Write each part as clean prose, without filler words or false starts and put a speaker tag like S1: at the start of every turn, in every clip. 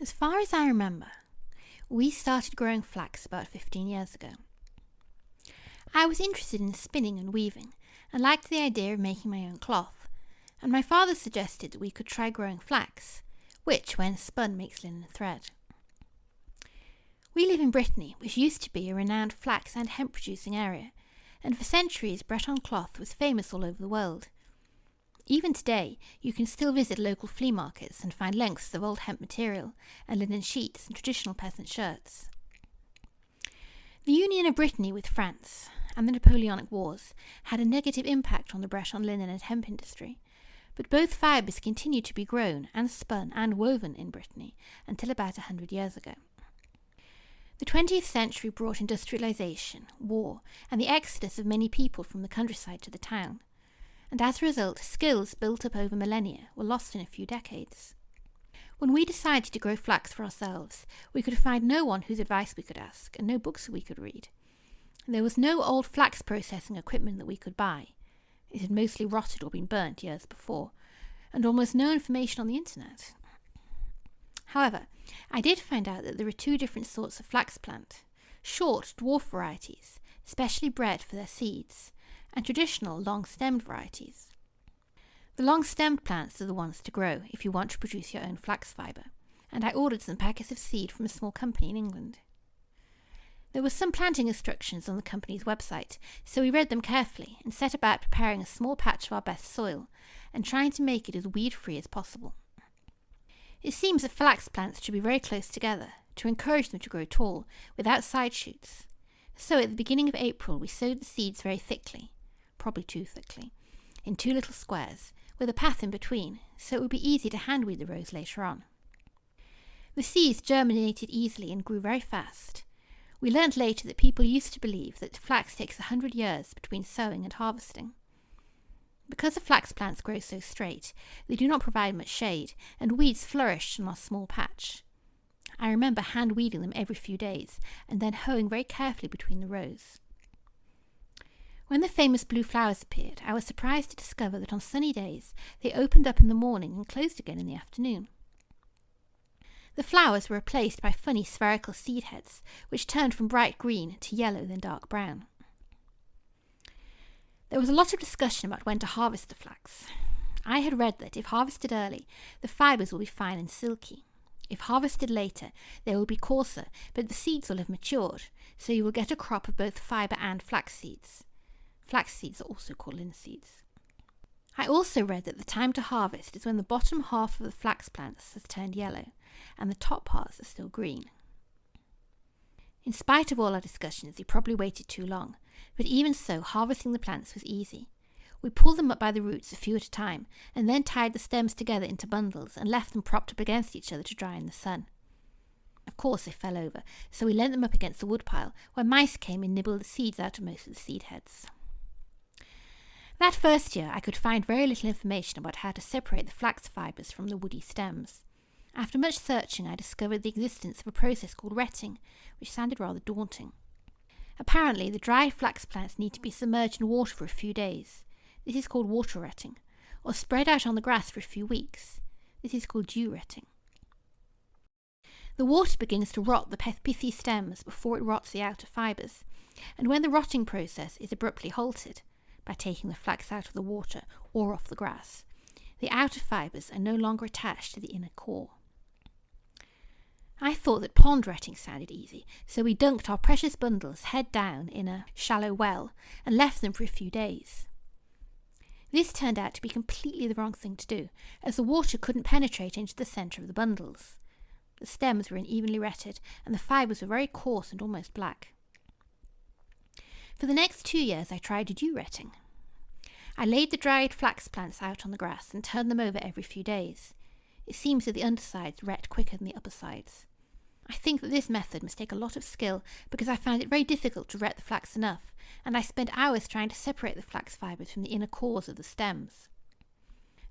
S1: As far as I remember, we started growing flax about 15 years ago. I was interested in spinning and weaving and liked the idea of making my own cloth, and my father suggested that we could try growing flax, which, when spun, makes linen thread. We live in Brittany, which used to be a renowned flax and hemp producing area, and for centuries Breton cloth was famous all over the world. Even today, you can still visit local flea markets and find lengths of old hemp material and linen sheets and traditional peasant shirts. The union of Brittany with France and the Napoleonic Wars had a negative impact on the Breton linen and hemp industry, but both fibres continued to be grown and spun and woven in Brittany until about 100 years ago. The 20th century brought industrialisation, war, and the exodus of many people from the countryside to the town, and as a result, skills built up over millennia were lost in a few decades. When we decided to grow flax for ourselves, we could find no one whose advice we could ask, and no books we could read. There was no old flax processing equipment that we could buy. It had mostly rotted or been burnt years before, and almost no information on the internet. However, I did find out that there are two different sorts of flax plant: short, dwarf varieties, specially bred for their seeds, and traditional, long-stemmed varieties. The long-stemmed plants are the ones to grow if you want to produce your own flax fibre, and I ordered some packets of seed from a small company in England. There were some planting instructions on the company's website, so we read them carefully and set about preparing a small patch of our best soil and trying to make it as weed-free as possible. It seems that flax plants should be very close together to encourage them to grow tall without side shoots. So at the beginning of April we sowed the seeds very thickly, probably too thickly, in two little squares with a path in between, so it would be easy to hand-weed the rows later on. The seeds germinated easily and grew very fast. We learnt later that people used to believe that flax takes 100 years between sowing and harvesting. Because the flax plants grow so straight, they do not provide much shade, and weeds flourished on our small patch. I remember hand-weeding them every few days, and then hoeing very carefully between the rows. When the famous blue flowers appeared, I was surprised to discover that on sunny days they opened up in the morning and closed again in the afternoon. The flowers were replaced by funny spherical seed heads, which turned from bright green to yellow then dark brown. There was a lot of discussion about when to harvest the flax. I had read that if harvested early, the fibres will be fine and silky. If harvested later, they will be coarser, but the seeds will have matured, so you will get a crop of both fibre and flax seeds. Flax seeds are also called linseeds. I also read that the time to harvest is when the bottom half of the flax plants has turned yellow, and the top parts are still green. In spite of all our discussions, we probably waited too long, but even so, harvesting the plants was easy. We pulled them up by the roots a few at a time, and then tied the stems together into bundles and left them propped up against each other to dry in the sun. Of course they fell over, so we leant them up against the woodpile, where mice came and nibbled the seeds out of most of the seed heads. That first year I could find very little information about how to separate the flax fibres from the woody stems. After much searching I discovered the existence of a process called retting, which sounded rather daunting. Apparently the dried flax plants need to be submerged in water for a few days. This is called water retting, or spread out on the grass for a few weeks. This is called dew retting. The water begins to rot the pithy stems before it rots the outer fibres, and when the rotting process is abruptly halted, by taking the flax out of the water or off the grass, the outer fibres are no longer attached to the inner core. I thought that pond retting sounded easy, so we dunked our precious bundles head down in a shallow well and left them for a few days. This turned out to be completely the wrong thing to do, as the water couldn't penetrate into the centre of the bundles. The stems were unevenly retted, and the fibres were very coarse and almost black. For the next 2 years I tried dew retting. I laid the dried flax plants out on the grass and turned them over every few days. It seems that the undersides ret quicker than the upper sides. I think that this method must take a lot of skill because I found it very difficult to ret the flax enough, and I spent hours trying to separate the flax fibres from the inner cores of the stems.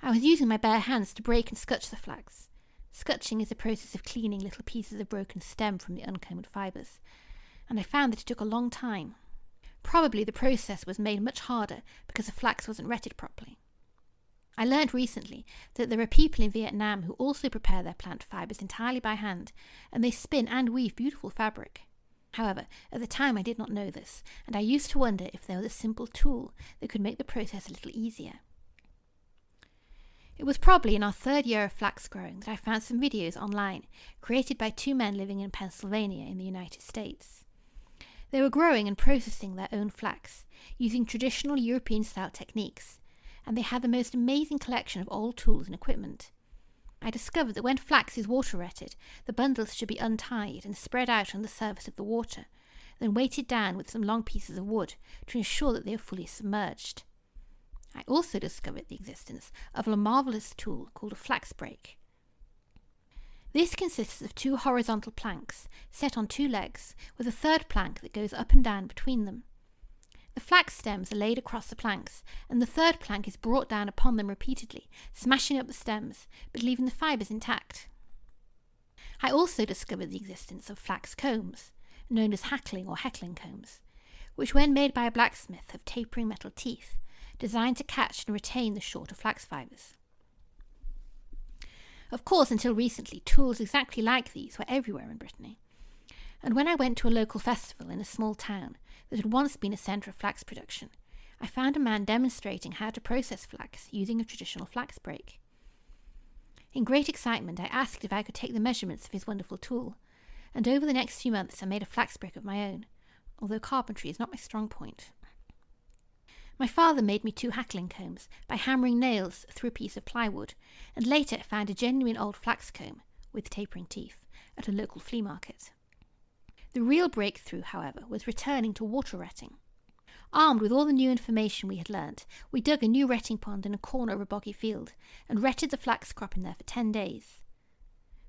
S1: I was using my bare hands to break and scutch the flax. Scutching is a process of cleaning little pieces of broken stem from the uncombed fibres, and I found that it took a long time. Probably the process was made much harder because the flax wasn't retted properly. I learned recently that there are people in Vietnam who also prepare their plant fibres entirely by hand, and they spin and weave beautiful fabric. However, at the time I did not know this, and I used to wonder if there was a simple tool that could make the process a little easier. It was probably in our 3rd year of flax growing that I found some videos online created by 2 men living in Pennsylvania in the United States. They were growing and processing their own flax using traditional European-style techniques, and they had the most amazing collection of old tools and equipment. I discovered that when flax is water-retted, the bundles should be untied and spread out on the surface of the water, then weighted down with some long pieces of wood to ensure that they are fully submerged. I also discovered the existence of a marvellous tool called a flax brake. This consists of 2 horizontal planks set on 2 legs with a 3rd plank that goes up and down between them. The flax stems are laid across the planks, and the 3rd plank is brought down upon them repeatedly, smashing up the stems, but leaving the fibres intact. I also discovered the existence of flax combs, known as hackling or heckling combs, which when made by a blacksmith have tapering metal teeth, designed to catch and retain the shorter flax fibres. Of course, until recently, tools exactly like these were everywhere in Brittany, and when I went to a local festival in a small town that had once been a centre of flax production, I found a man demonstrating how to process flax using a traditional flax brake. In great excitement, I asked if I could take the measurements of his wonderful tool, and over the next few months I made a flax brake of my own, although carpentry is not my strong point. My father made me 2 hackling combs by hammering nails through a piece of plywood, and later found a genuine old flax comb, with tapering teeth, at a local flea market. The real breakthrough, however, was returning to water retting. Armed with all the new information we had learnt, we dug a new retting pond in a corner of a boggy field, and retted the flax crop in there for 10 days.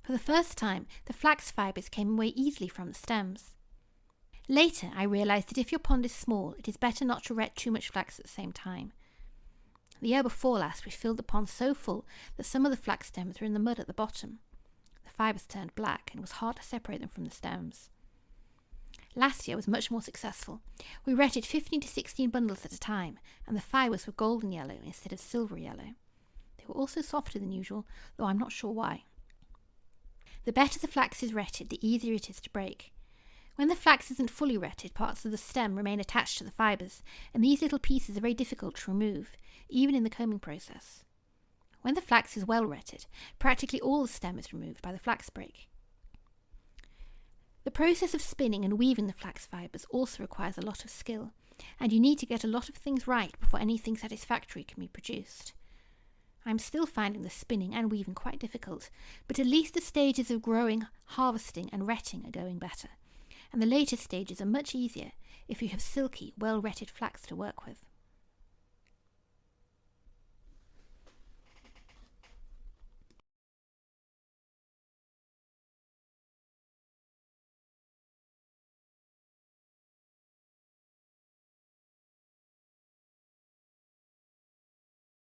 S1: For the first time, the flax fibres came away easily from the stems. Later, I realised that if your pond is small, it is better not to ret too much flax at the same time. The year before last, we filled the pond so full that some of the flax stems were in the mud at the bottom. The fibres turned black, and it was hard to separate them from the stems. Last year was much more successful. We retted 15 to 16 bundles at a time, and the fibres were golden yellow instead of silver yellow. They were also softer than usual, though I'm not sure why. The better the flax is retted, the easier it is to break. When the flax isn't fully retted, parts of the stem remain attached to the fibres, and these little pieces are very difficult to remove, even in the combing process. When the flax is well retted, practically all the stem is removed by the flax brake. The process of spinning and weaving the flax fibres also requires a lot of skill, and you need to get a lot of things right before anything satisfactory can be produced. I'm still finding the spinning and weaving quite difficult, but at least the stages of growing, harvesting and retting are going better, and the later stages are much easier if you have silky, well-retted flax to work with.